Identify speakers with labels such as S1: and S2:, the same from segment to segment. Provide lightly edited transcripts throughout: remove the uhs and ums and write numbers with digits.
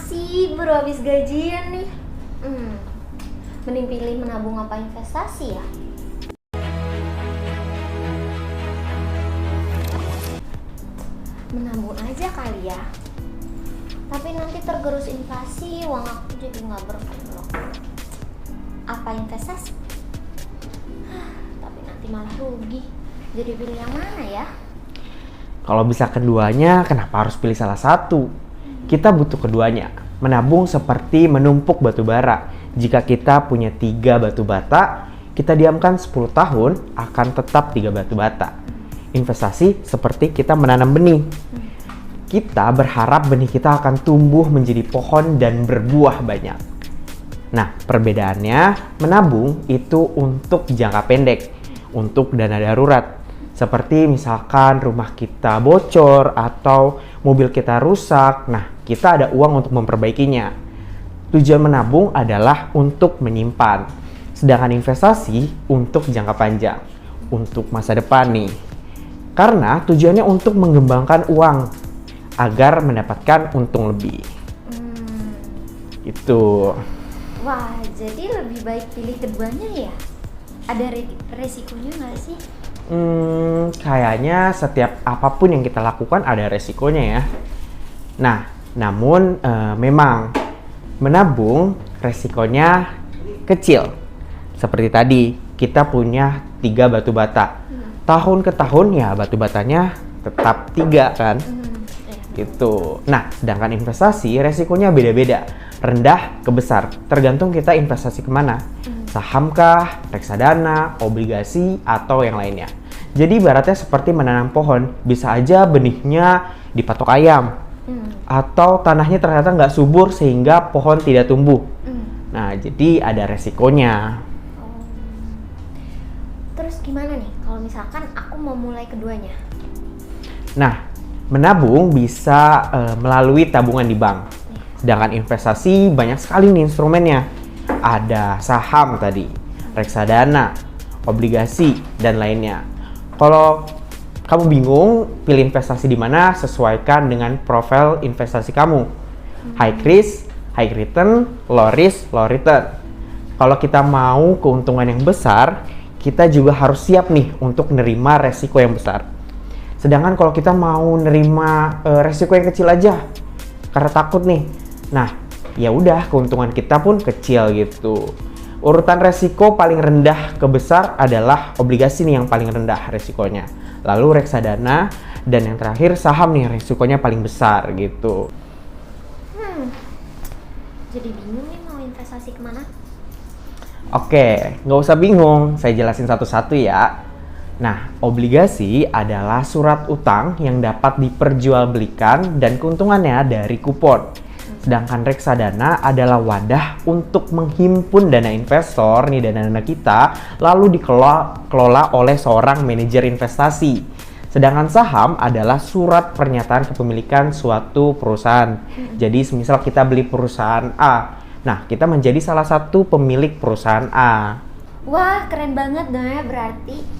S1: sih? Baru habis gajian nih. Mending pilih menabung apa investasi ya? Menabung aja kali ya. Tapi nanti tergerus inflasi, uang aku jadi nggak berkembang. Apa investasi? Tapi nanti malah rugi. Jadi pilih yang mana ya?
S2: Kalau bisa keduanya, kenapa harus pilih salah satu? Kita butuh keduanya. Menabung seperti menumpuk batu bara. Jika kita punya 3 batu bata, kita diamkan 10 tahun akan tetap 3 batu bata. Investasi seperti kita menanam benih. Kita berharap benih kita akan tumbuh menjadi pohon dan berbuah banyak. Nah, perbedaannya, menabung itu untuk jangka pendek, untuk dana darurat. Seperti misalkan rumah kita bocor atau mobil kita rusak, nah kita ada uang untuk memperbaikinya. Tujuan menabung adalah untuk menyimpan, sedangkan investasi untuk jangka panjang, untuk masa depan nih. Karena tujuannya untuk mengembangkan uang agar mendapatkan untung lebih. Itu.
S1: Wah, jadi lebih baik pilih keduanya ya? Ada resikonya nggak sih?
S2: Kayaknya setiap apapun yang kita lakukan ada resikonya ya. Nah, namun memang menabung resikonya kecil. Seperti tadi, kita punya 3 batu bata. Tahun ke tahun ya batu batanya tetap 3 kan? Gitu. Nah, sedangkan investasi resikonya beda-beda. Rendah ke besar, tergantung kita investasi kemana. Saham kah, reksadana, obligasi, atau yang lainnya. Jadi ibaratnya seperti menanam pohon, bisa aja benihnya dipatok ayam. Atau tanahnya ternyata nggak subur sehingga pohon tidak tumbuh. Nah, jadi ada resikonya.
S1: Terus gimana nih kalau misalkan aku mau mulai keduanya?
S2: Nah, menabung bisa melalui tabungan di bank. Sedangkan investasi banyak sekali nih instrumennya. Ada saham tadi, reksadana, obligasi, dan lainnya. Kalau kamu bingung pilih investasi di mana, sesuaikan dengan profil investasi kamu. High risk, high return, low risk, low return. Kalau kita mau keuntungan yang besar, kita juga harus siap nih untuk nerima resiko yang besar. Sedangkan kalau kita mau nerima resiko yang kecil aja, karena takut nih, nah ya udah keuntungan kita pun kecil gitu. Urutan resiko paling rendah ke besar adalah obligasi nih yang paling rendah resikonya. Lalu reksadana, dan yang terakhir saham nih resikonya paling besar gitu.
S1: Jadi bingung nih mau investasi kemana?
S2: Oke, nggak usah bingung, saya jelasin satu-satu ya. Nah, obligasi adalah surat utang yang dapat diperjualbelikan dan keuntungannya dari kupon. Sedangkan reksadana adalah wadah untuk menghimpun dana investor, nih dana-dana kita, lalu dikelola oleh seorang manajer investasi. Sedangkan saham adalah surat pernyataan kepemilikan suatu perusahaan. Jadi semisal kita beli perusahaan A, nah kita menjadi salah satu pemilik perusahaan A.
S1: Wah, keren banget dong ya berarti.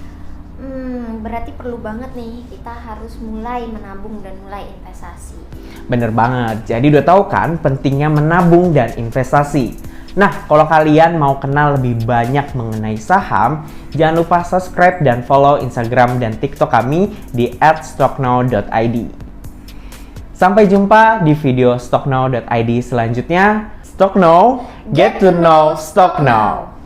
S1: Berarti perlu banget nih kita harus mulai menabung dan mulai investasi.
S2: Bener banget, jadi udah tahu kan pentingnya menabung dan investasi. Nah, kalau kalian mau kenal lebih banyak mengenai saham, jangan lupa subscribe dan follow Instagram dan TikTok kami di @stocknow.id. Sampai jumpa di video stocknow.id selanjutnya. Stocknow, get to know Stocknow.